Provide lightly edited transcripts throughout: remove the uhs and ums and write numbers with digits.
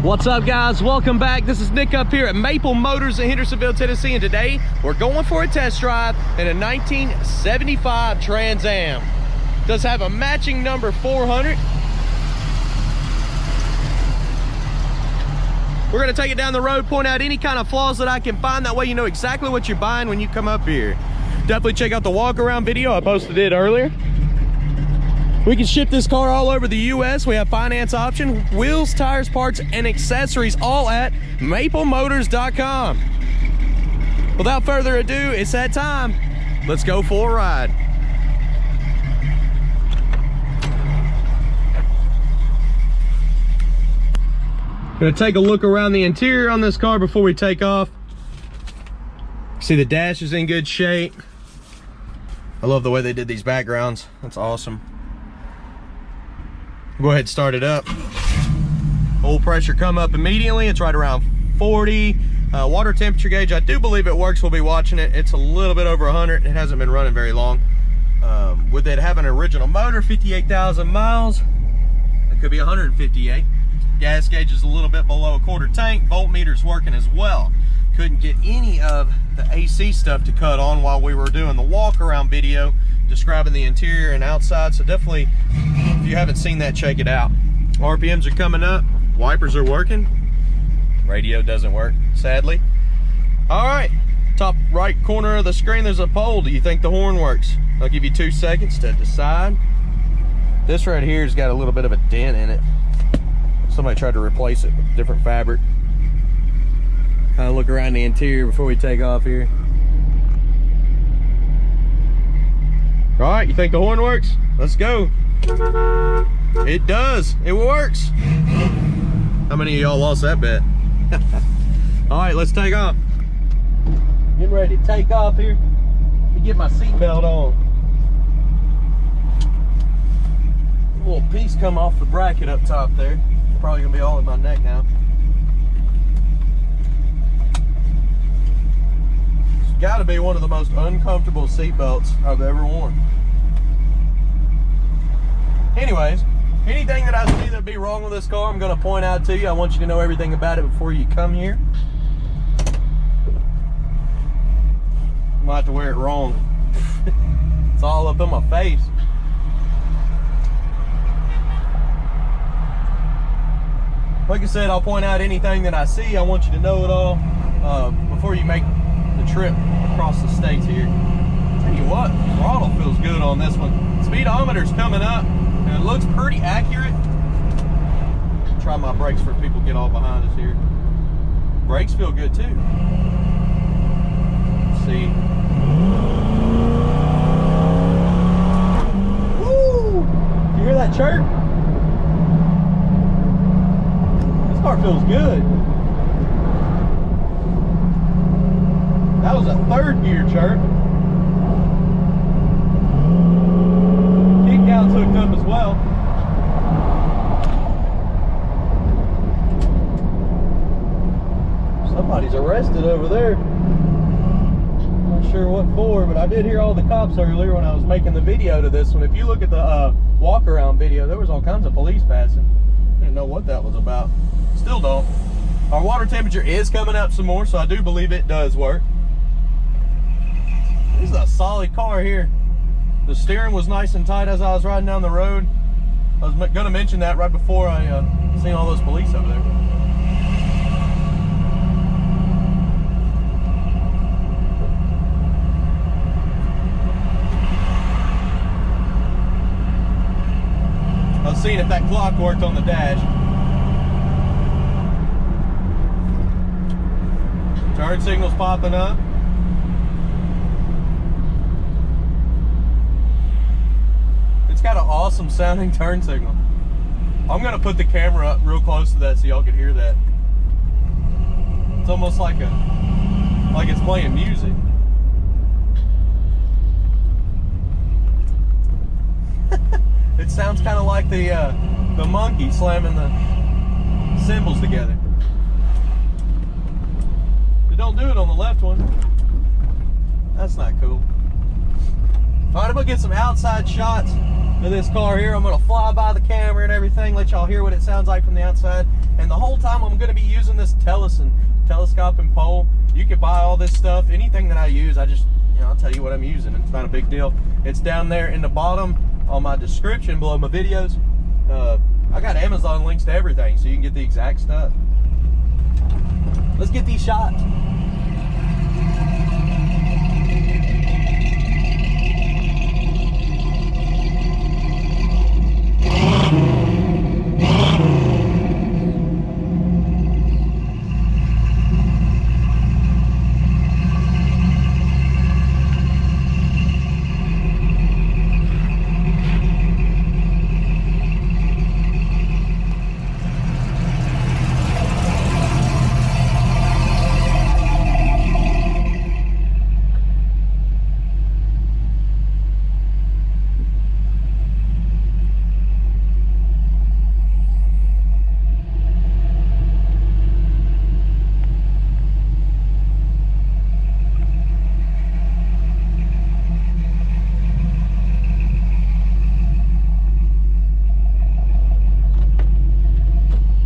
What's up, guys? Welcome back. This is Nick up here at Maple Motors in Hendersonville, Tennessee, and today we're going for a test drive in a 1975 Trans Am. Does have a matching number 400. We're gonna take it down the road, point out any kind of flaws that I can find. That way you know exactly what you're buying when you come up here. Definitely check out the walk around video. I posted it earlier. We can ship this car all over the US. We have finance option, wheels, tires, parts, and accessories, all at maplemotors.com. Without further ado, it's that time. Let's go for a ride. Gonna take a look around the interior on this car before we take off. See, the dash is in good shape. I love the way they did these backgrounds. That's awesome. Go ahead and start it up. Oil pressure come up immediately. It's right around 40. Water temperature gauge, I do believe it works. We'll be watching it. It's a little bit over 100. It hasn't been running very long. With it having an original motor, 58,000 miles, it could be 158. Gas gauge is a little bit below a quarter tank. Voltmeter's working as well. Couldn't get any of the AC stuff to cut on while we were doing the walk around video describing the interior and outside, so definitely, if you haven't seen that, check it out. RPMs are coming up, wipers are working, radio doesn't work, sadly. All right, top right corner of the screen, there's a poll. Do you think the horn works? I'll give you 2 seconds to decide. This right here has got a little bit of a dent in it. Somebody tried to replace it with different fabric. Kind of look around the interior before we take off here. All right, you think the horn works? Let's go. It does, it works. How many of y'all lost that bet? All right, let's take off. Getting ready to take off here. Let me get my seatbelt on. A little piece come off the bracket up top there. Probably gonna be all in my neck now. It's gotta be one of the most uncomfortable seatbelts I've ever worn. Anyways, anything that I see that'd be wrong with this car, I'm gonna point out to you. I want you to know everything about it before you come here. I might have to wear it wrong. It's all up in my face. Like I said, I'll point out anything that I see. I want you to know it all before you make the trip across the states here. Tell you what, throttle feels good on this one. Speedometer's coming up, and it looks pretty accurate. Try my brakes for people get all behind us here. Brakes feel good too. Let's see. Woo! You hear that chirp? This car feels good. That was a third gear chirp. Kick down's hooked up as well. Somebody's arrested over there. Not sure what for, but I did hear all the cops earlier when I was making the video to this one. If you look at the walk around video, there was all kinds of police passing. I didn't know what that was about. Still don't. Our water temperature is coming up some more, so I do believe it does work. This is a solid car here. The steering was nice and tight as I was riding down the road. I was going to mention that right before I seen all those police over there. I was seeing if that clock worked on the dash. Turn signal's popping up. It's got an awesome sounding turn signal. I'm gonna put the camera up real close to that so y'all can hear that. It's almost like it's playing music. It sounds kind of like the monkey slamming the cymbals together. Don't do it on the left one. That's not cool. All right, I'm gonna get some outside shots of this car here. I'm gonna fly by the camera and everything, let y'all hear what it sounds like from the outside, And the whole time I'm gonna be using this telescoping pole. You can buy all this stuff, anything that I use, I just, you know, I'll tell you what I'm using. It's not a big deal. It's down there in the bottom on my description below my videos. I got Amazon links to everything, so you can get the exact stuff. Let's get these shots.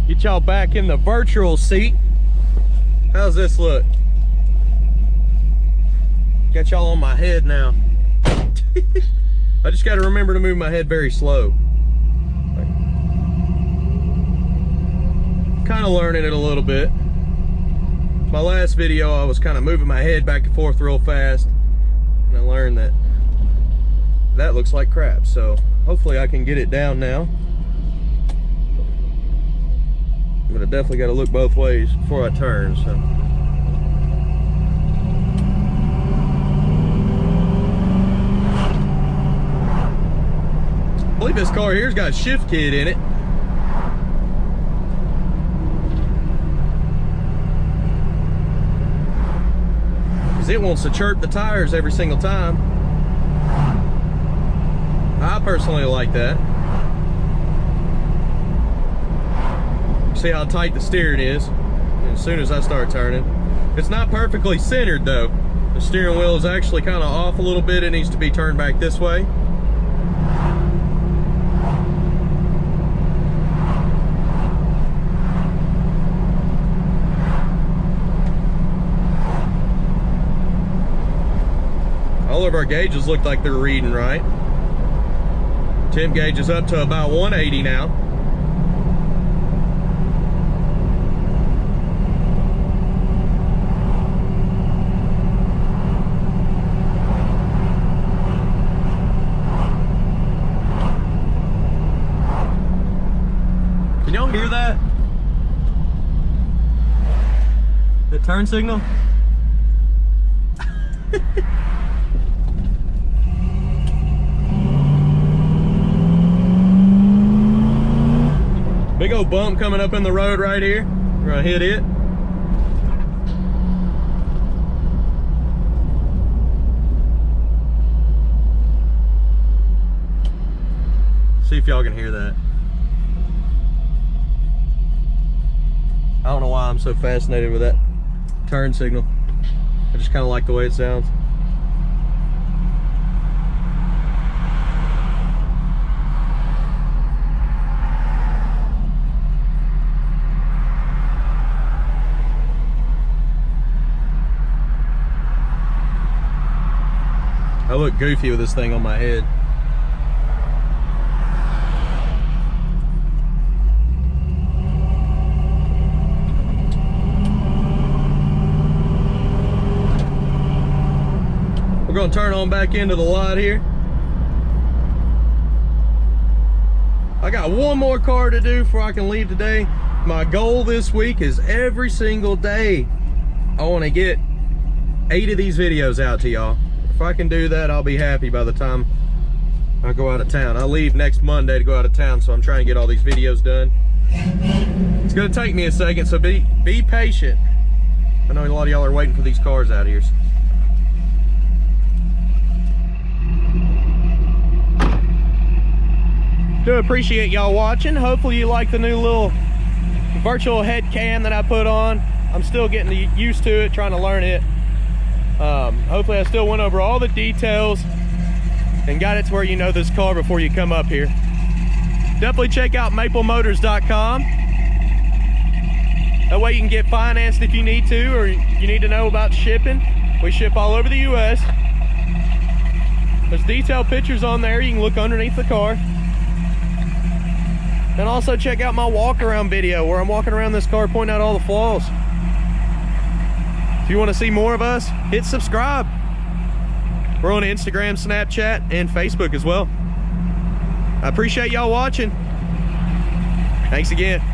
Get y'all back in the virtual seat. How's this look? Got y'all on my head now. I just got to remember to move my head very slow. Kind of learning it a little bit. My last video I was kind of moving my head back and forth real fast, and I learned that that looks like crap, so hopefully I can get it down now. But I definitely got to look both ways before I turn, so. I believe this car here's got a shift kit in it. Because it wants to chirp the tires every single time. I personally like that. See how tight the steering is, and as soon as I start turning. It's not perfectly centered though. The steering wheel is actually kind of off a little bit. It needs to be turned back this way. All of our gauges look like they're reading right. Temp gauge is up to about 180 now. Can y'all hear that? The turn signal? Big old bump coming up in the road right here. We're gonna hit it. See if y'all can hear that. I don't know why I'm so fascinated with that turn signal. I just kind of like the way it sounds. I look goofy with this thing on my head. We're gonna turn on back into the lot here. I got one more car to do before I can leave today. My goal this week is every single day I want to get 8 of these videos out to y'all. If I can do that, I'll be happy by the time I go out of town. I leave next Monday to go out of town, so I'm trying to get all these videos done. It's gonna take me a second, so be patient. I know a lot of y'all are waiting for these cars out here. Do appreciate y'all watching. Hopefully you like the new little virtual head cam that I put on. I'm still getting used to it, trying to learn it. Hopefully I still went over all the details and got it to where you know this car before you come up here. Definitely check out maplemotors.com. That way you can get financed if you need to, or you need to know about shipping. We ship all over the US. There's detailed pictures on there. You can look underneath the car. And also check out my walk around video where I'm walking around this car pointing out all the flaws. If you want to see more of us, hit subscribe. We're on Instagram, Snapchat, and Facebook as well. I appreciate y'all watching. Thanks again.